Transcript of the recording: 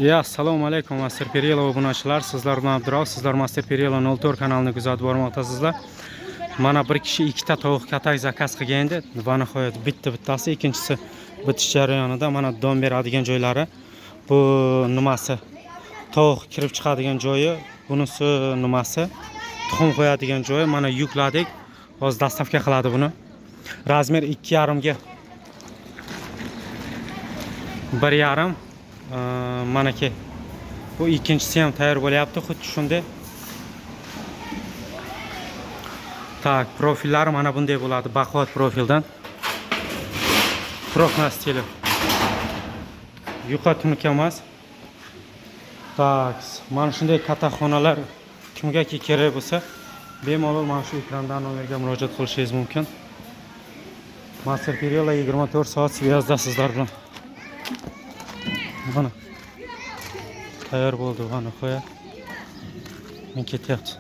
Assalomu alaykum Master Periyelo obunachilar. Sizlar bilan Abdurov. Sizlar Master Periyelo 04 kanalini kuzatib bormoqdasizlar. Mana bir kishi ikkita tovuq katak zakaz qilgan edi. Va nihoyat bittasi, ikkinchisi bitish jarayonida. Mana don beradigan joylari. Bu nimasi? Tovuq kirib chiqadigan joyi, bunisi nimasi? Tuxum qo'yadigan joyi. Mana yukladik. Hozir dastavka qiladi buni. Razmer 2,5 ga 1,5. Manaki bu ikkinchisi ham tayyor bo'lyapti, xuddi shunday. Tak, profillari mana bunday bo'ladi, baquvvat profildan. Profna stili. Yuqa tunuka emas. Tak, mana shunday katta xonalar kimgaki kerak bo'lsa, bemalol mana shu ekrandan nomerga murojaat qilishingiz mumkin. Master Periyelo 24 soat svyazdda sizlar bilan. Mana tayyor bo'ldi, va nihoyat men ketyapti.